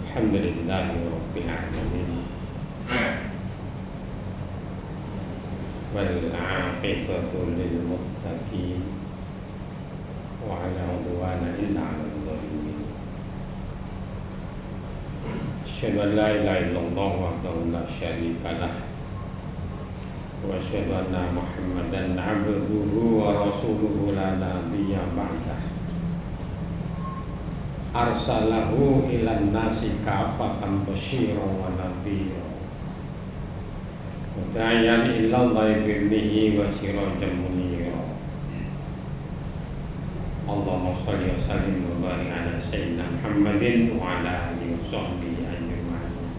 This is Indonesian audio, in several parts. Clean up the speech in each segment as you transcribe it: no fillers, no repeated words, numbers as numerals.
Alhamdulillahi Rabbil Alamin wal aqibatu lil muttaqin wa la udwana illa 'alal zalimin. Asyhadu an la ilaha illallah wahdahu la syarika lah wa asyhadu anna Muhammadan 'abduhu wa rasuluhu la nabiyya ba'dah. Arsalahu ilan nasi kafatan basyiran wa nadhira wa da'iyan ilallahi bi'idhnihi wa sirajan munira. Allahumma shalli wa sallim wa barik ala sayyidina Muhammadin wa ala alihi wa sahbihi ajma'in.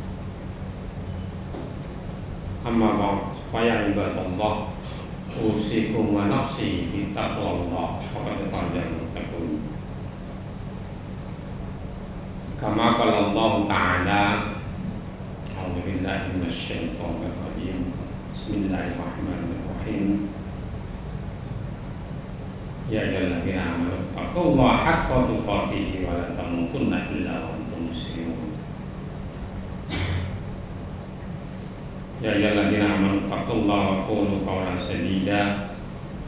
Amma ba'd, fa ibadallah, usikum wa nafsi bi taqwallah faqad fazal muttaqun. Kama qala Allah Ta'ala, a'udzu billahi minasy syaithanir rajim. Bismillahirrahmanirrahim. Ya ayyuhalladzina amanu taqullaha haqqa tuqatih wa la tamutunna illa wa antum muslimun. Ya ayyuhalladzina amanu taqullaha wa qulu qawlan sadida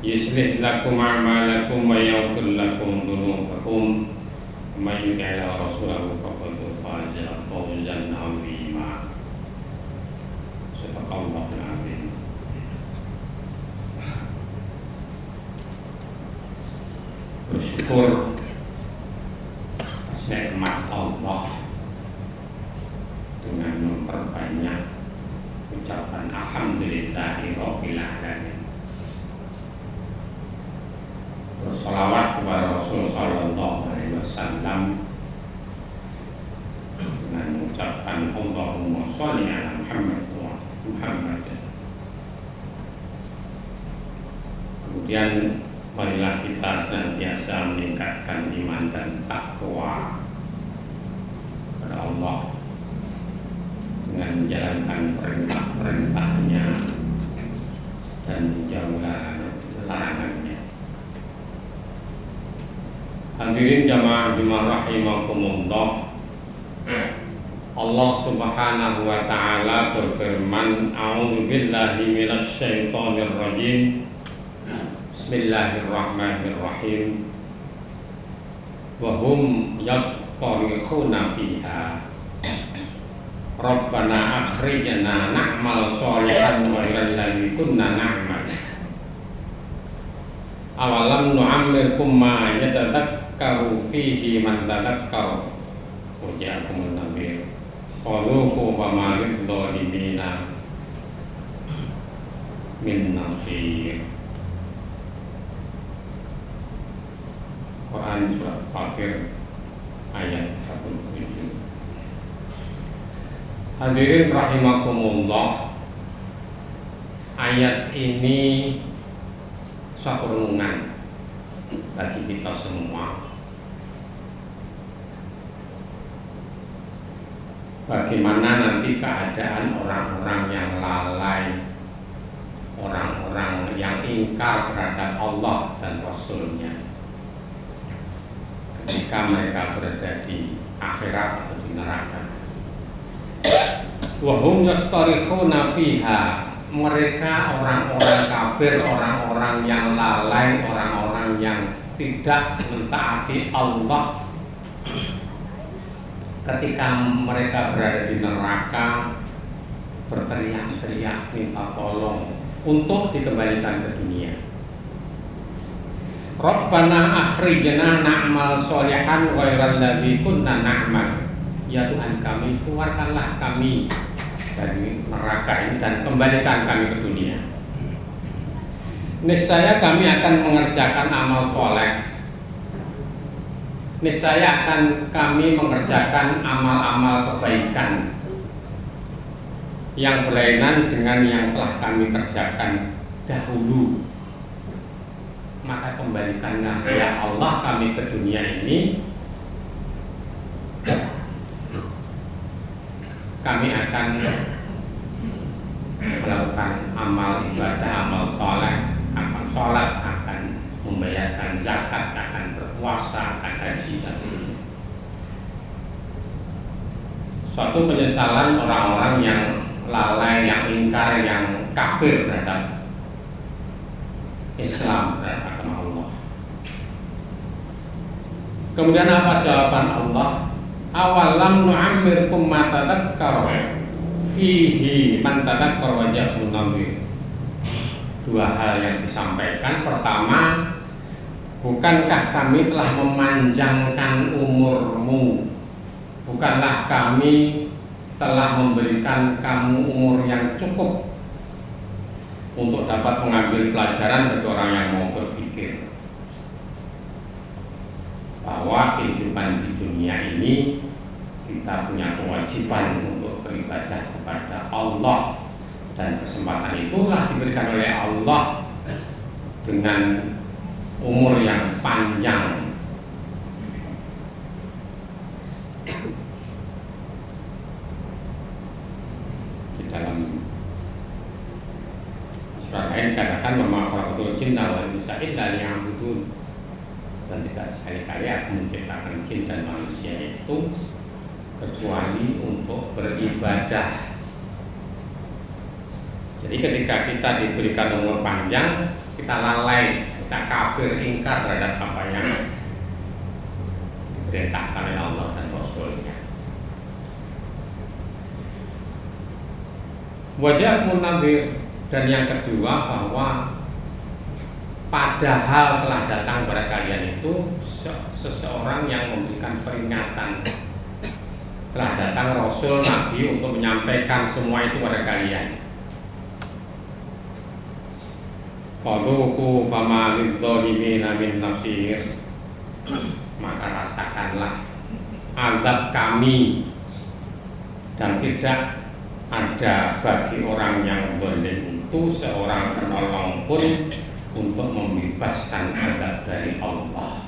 yuslih lakum a'malakum wa yaghfir lakum dhunubakum. Man yuti'illah rasulahu faqad faza fawzan 'azima. Sadaqallahul 'azim. Bersyukur atas nikmat Allah dengan memperbanyak ucapan alhamdulillahi rabbil alamin. Bersolawat kepada Rasul sallallahu alaihi wasallam dengan mengucapkan Allahumma sholli ala Muhammad wa Muhammad. Kemudian marilah kita senantiasa meningkatkan iman dan takwa kepada Allah dengan menjalankan perintah-perintahnya dan menjauhkan larangannya. Hadirin jamaah rahimakumullah. Allah Subhanahu wa taala berfirman, a'udzu billahi minasy syaithanir rajim. Bismillahirrahmanirrahim. Wa hum yastarikhuna fiha Rabbana akhrijna na'mal sholihan ghairal ladzi kunna na'mal. Awalam nu'ammirkum ma yatadhakkaru fihi man tadhakkara wa ja'akumun nadhir qalu fa ma lidh-dhalimina min nasir. Quran surat Fatir ayat 17. Hadirin rahimakumullah, ayat ini suatu renungan bagi kita semua. Bagaimana nanti keadaan orang-orang yang lalai, orang-orang yang ingkar terhadap Allah dan Rasul-Nya ketika mereka berada di akhirat atau di neraka. Wa hum yastarikhuna fiha, mereka orang-orang kafir, orang-orang yang lalai, orang-orang yang tidak mentaati Allah, ketika mereka berada di neraka berteriak-teriak minta tolong untuk dikembalikan ke dunia. Rabbana akhrijna na'mal sholihan ghairal ladzi kunna na'mal. Ya Tuhan kami, keluarkanlah kami dari neraka ini dan kembalikan kami ke dunia. Niscaya kami akan mengerjakan amal soleh. Niscaya akan kami mengerjakan amal-amal kebaikan yang berlainan dengan yang telah kami kerjakan dahulu. Maka kembalikanlah ya Allah kami ke dunia ini, kami akan melakukan amal ibadah, amal soleh, akan sholat, akan membayarkan zakat, akan berpuasa, akan haji dan sebagainya. suatu penyesalan orang-orang yang lalai, yang ingkar, yang kafir terhadap Islam, terhadap agama Allah. Kemudian apa jawaban Allah? Awalam nu'ammirkum ma tadzakkar fihi man tadzakkar wa ja'akum nadhir. Dua hal yang disampaikan. Pertama, bukankah kami telah memanjangkan umurmu? Bukanlah kami telah memberikan kamu umur yang cukup untuk dapat mengambil pelajaran bagi orang yang mau berpikir bahwa kehidupan di dunia ini kita punya kewajiban untuk beribadah kepada Allah, dan kesempatan itulah diberikan oleh Allah dengan umur yang panjang. Di dalam surat lain katakan mama khalaqtul jinna wal insa illa liya'budun, dan tidak sekali-kali aku menciptakan jin dan manusia itu kecuali untuk beribadah. Jadi ketika kita diberikan umur panjang, kita lalai, kita kafir, ingkar terhadap apa yang diperintahkan oleh Allah dan Rasulnya. Wajah munadzir. Dan yang kedua, bahwa padahal telah datang kepada kalian itu seseorang yang memberikan peringatan. Telah datang Rasul Nabi untuk menyampaikan semua itu kepada kalian. Fadhuku fama lidzalimina min nasir. Maka rasakanlah azab kami, dan tidak ada bagi orang yang zalim itu seorang penolong pun untuk membebaskan azab dari Allah.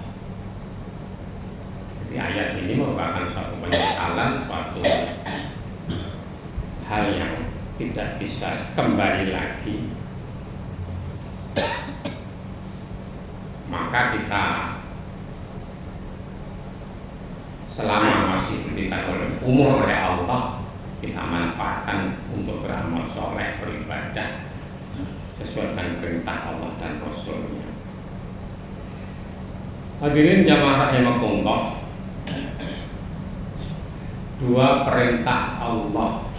Jadi ayat ini merupakan suatu penyesalan, suatu hal yang tidak bisa kembali lagi. Maka kita selama masih diberikan umur oleh Allah, kita manfaatkan untuk beramal soleh, beribadah sesuai dengan perintah Allah dan Rasulnya. Hadirin jamaah rahimakumullah, dua perintah Allah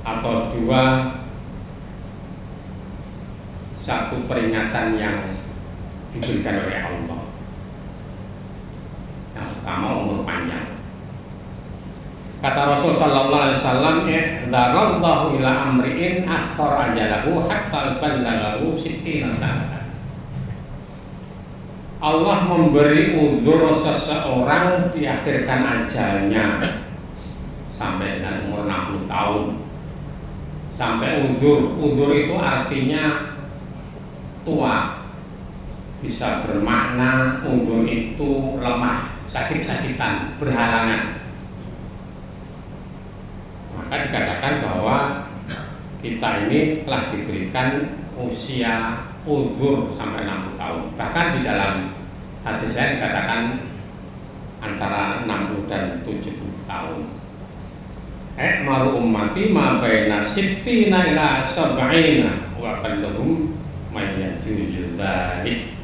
atau satu peringatan yang diberikan oleh Allah. Yang pertama, umur panjang. Kata Rasul sallallahu alaihi wasallam, "Darallahu ila amri'in akhar ajalahu hatta balaghahu 60 sanatan." Allah memberi uzur seseorang diakhirkan ajalnya sampai dengan umur 60 tahun. Sampai uzur itu artinya tua. Bisa bermakna uzur itu lemah, sakit-sakitan, berhalangan. Maka dikatakan bahwa kita ini telah diberikan usia uzur sampai 60 tahun. Bahkan di dalam hadis lain dikatakan antara 60 dan 70 tahun. Maru ummati ma baina sittina ila sab'ina wa kalluhum may yajuzu dzalik.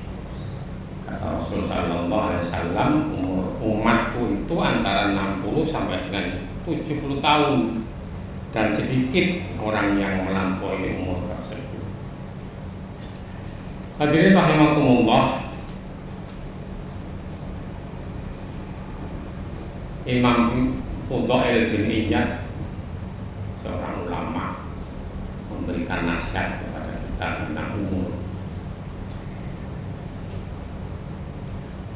Kata Rasul sallallahu alaihi wasallam, umur umatku itu antara 60 sampai dengan 70 tahun, dan sedikit orang yang melampaui umur tersebut. Hadirin rahimakumullah, Imam Fudail bin Iyad, seorang ulama, memberikan nasihat kepada kita tentang umur.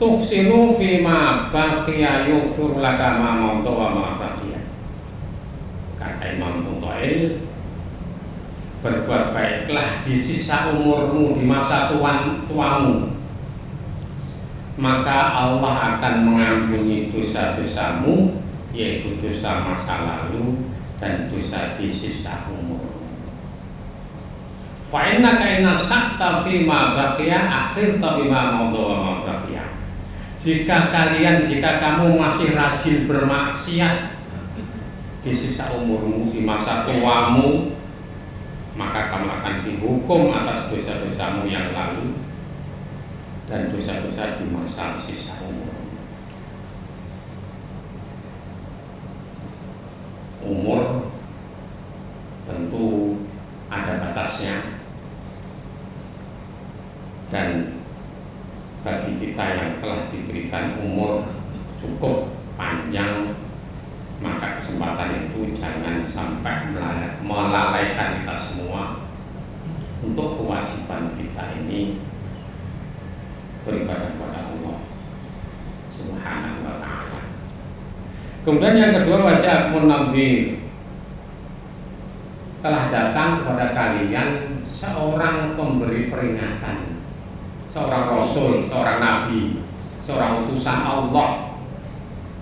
Tuhsinu fima baqiya yughfir laka ma mauta wa ma baqiya. Kata Imam Fudail, berbuat baiklah di sisa umurmu, di masa tuamu, maka Allah akan mengampuni dosa-dosamu, yaitu dosa masa lalu dan dosa di sisa umurmu. Fa innaka inna sakta fima baqiya akhirta bima mauta wa ma baqiya. Jika kamu masih rajin bermaksiat, di sisa umurmu, di masa tuamu, maka kamu akan dihukum atas dosa-dosamu yang lalu dan dosa-dosa di masa sisa umur. Umur tentu ada batasnya, dan bagi kita yang telah diberikan umur cukup panjang, maka kesempatan itu jangan sampai melalaikan kita semua untuk kewajiban kita ini beribadah kepada Allah Subhanahu wa ta'ala. Kemudian yang kedua, wajah munawwir, telah datang kepada kalian seorang pemberi peringatan, seorang rasul, seorang nabi, seorang utusan Allah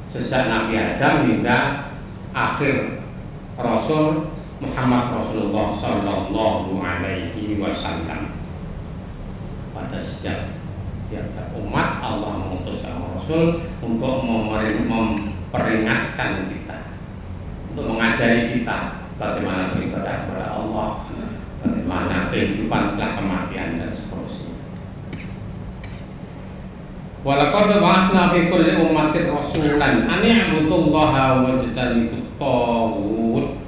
sejak Nabi Adam hingga akhir Rasul Muhammad Rasulullah Sallallahu Alaihi Wasallam. Pada setiap umat Allah mengutus seorang Rasul untuk memperingatkan kita, untuk mengajari kita bagaimana beribadah kepada Allah, bagaimana kehidupan setelah kematian dan seterusnya. Walaqad ba'atsna fi kulli ummatin rasulan an i'budullaha wajtanibut taghut.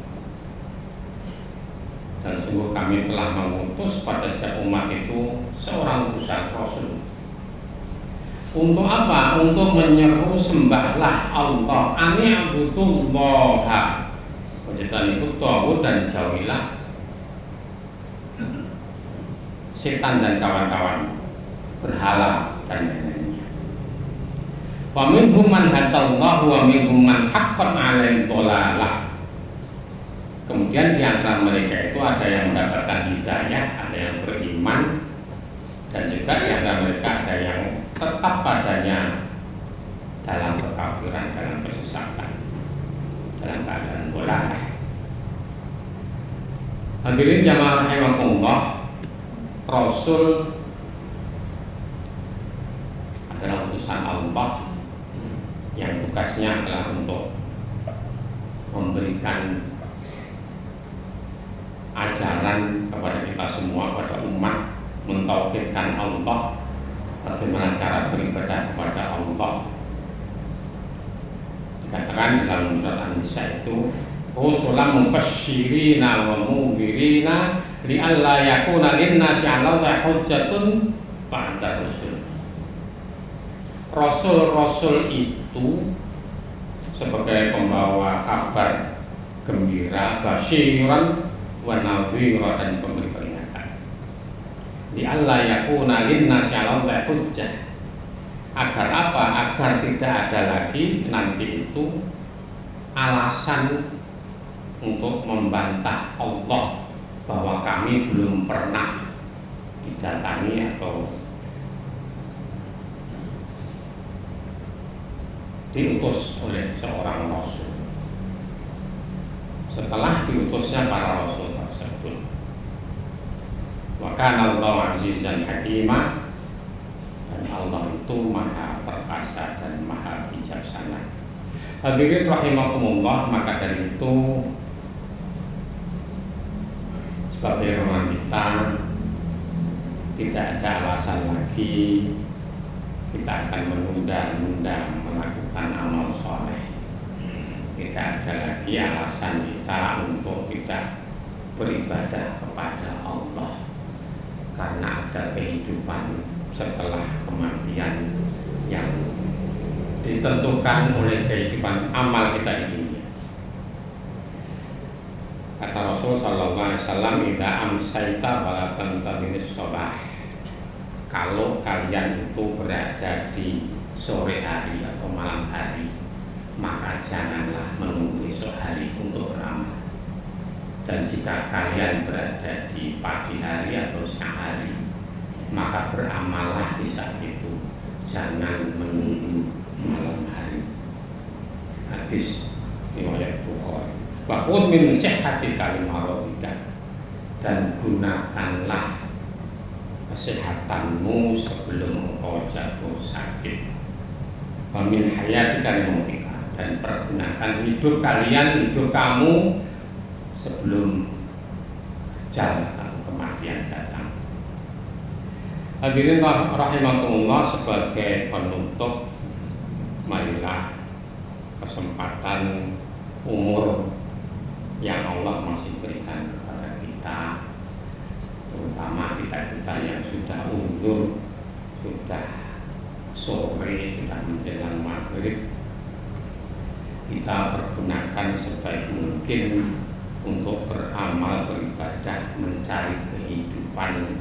Dan sungguh kami telah mengutus pada setiap umat itu seorang utusan rasul. Untuk apa? Untuk menyeru sembahlah Allah, an i'budullaha wajtanibut taghut, dan jauhilah setan dan kawan-kawan, berhala dan lain-lain. Wa minhum man hadallahu wa minhum man haqqan 'alaihi dhalalah. Kemudian di antara mereka itu ada yang mendapatkan hidayah, ada yang beriman, dan juga di antara mereka ada yang tetap padanya dalam kekafiran, dalam kesesatan, dalam keadaan dhalalah. Hadirin jamaah rahimakumullah, Rasul adalah utusan Allah yang tugasnya adalah untuk memberikan ajaran kepada kita semua, kepada umat, mentauhidkan Allah, bagaimana cara beribadah kepada Allah. Dikatakan dalam surat An-Nisa itu, rusulan mubasysyirina wa mundzirina li'alla yakuna lin-nasi 'ala Allahi hujjatun ba'da rusul. Rasul-rasul itu sebagai pembawa kabar gembira, basyiran wa nadhira, dan pemberi peringatan. Li alla yakuna lin-nasi 'ala Allahi hujjah. Agar apa? Agar tidak ada lagi nanti itu alasan untuk membantah Allah bahwa kami belum pernah didatangi atau diutus oleh seorang rasul setelah diutusnya para rasul tersebut. Wa kana Allahu 'azizan hakima, dan Allah itu maha perkasa dan maha bijaksana. Hadirin rahimakumullah, maka dari itu sebagai orang kita tidak ada alasan lagi kita akan menunda-nunda melakukan amal soleh. Tidak ada lagi alasan kita untuk tidak beribadah kepada Allah, karena ada kehidupan setelah kematian yang ditentukan oleh kehidupan amal kita di dunia. Kata Rasul sallallahu alaihi wasallam, "Idza amsayta fala tantadhiris shabah." Kalau kalian itu berada di sore hari atau malam hari, maka janganlah menunggu esok hari untuk beramal. Dan jika kalian berada di pagi hari atau siang hari, maka beramallah di saat itu, jangan menunggu malam hari. Hadis riwayat Bukhari. Wa khudh min sihhatika limaradika, dan gunakanlah kesehatanmu sebelum engkau jatuh sakit. Wa min hayatika limautika, dan pergunakan hidup kalian, hidup kamu sebelum ajal atau kematian datang. Hadirin rahimakumullah, sebagai penutup, marilah kesempatan umur yang Allah masih berikan kepada kita, terutama kita yang sudah undur, sudah sore, sudah menjelang maghrib, kita pergunakan sebaik mungkin untuk beramal, beribadah, mencari kehidupan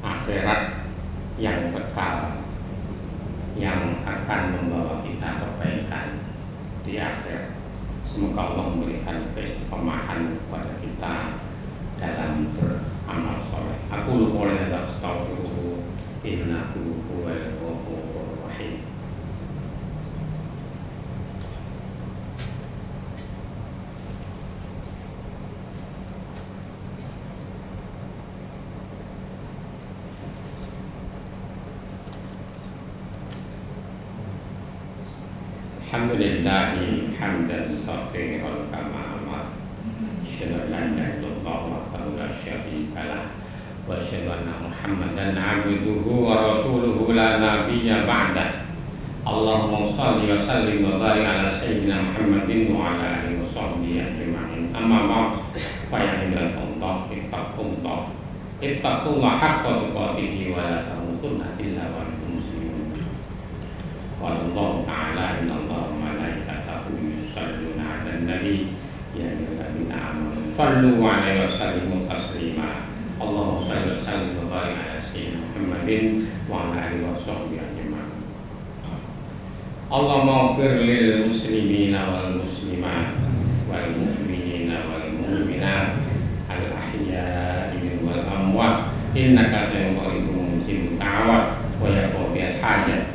akhirat yang kekal, yang akan membawa kita kebaikan di akhir. Semoga Allah memberikan keistiqomahan kepada kita dalam beramal soleh. Aku lupa oleh astaghfirullah, innahu huwal ghafurur rahim. Alhamdulillahi hamdan katsiran kama amar. Asyhadu an la ilaha illallah wahdahu la syarika lah wa asyhadu anna Muhammadan abduhu wa rasuluhu la nabiyya ba'dah. Allahumma shalli wa sallim wa barik ala sayyidina Muhammadin wa ala alihi wa sahbihi ajma'in. Amma ba'd, fa ya ibadallah, ittaqullaha haqqa tuqatih wa la tamutunna illa wa antum muslimun. Wallahu ta'ala innallaha wa malaikatahu yusholluna 'alan nabi ya ayyuhalladzina amanu shallu 'alaihi wa sallimu taslima. Allahumma shalli wa sallim wa barik ala sayyidina Muhammadin wa ala alihi wa sahbihi ajma'in. Allahumma ighfir lil muslimina wal muslimat wal mu'minina wal mu'minat al ahya'i wal amwat innaka qaribun mujibud da'wat wa yaqbil hajat.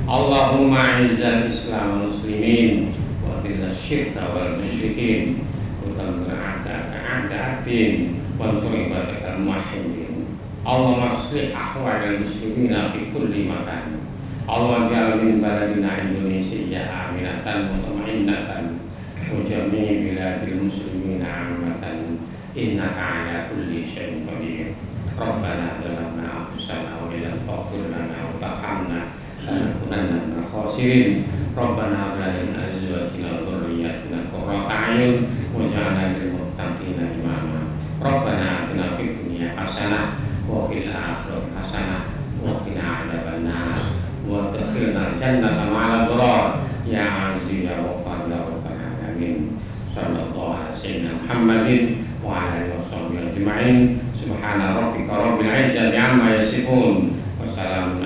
Allahumma izzal Islam wal muslimin wa dhil syirka wal musyrikin wa dammir a'da'aka a'da'ad-din wa ansur ibadakal muwahhidin. Allahumma aslih ahwalal muslimina fi kulli makan. Allahumma ja'al min baladina Indonesia aminatan mutma'innatan wa jami' biladil muslimina 'ammatan innaka 'ala kulli syai'in qadir. Rabbana zalamna anfusana wa illam taghfir lana wa tarhamna lanakunanna minal khasirin. Rabbana hab lana min azwajina wa dhurriyyatina qurrata a'yun waj'alna lil muttaqina imama. Rabbana atina fid dunya hasanah wa fil akhirati hasanah wa qina adzabannar wa adkhilna jannata ma'al abrar ya aziz ya ghaffar ya rabbal alamin. Sallallahu alaihi sayyidina Muhammadin wa ala alihi washabihi ajma'in. Subhana rabbika rabbil izzati amma yasifun wa salamun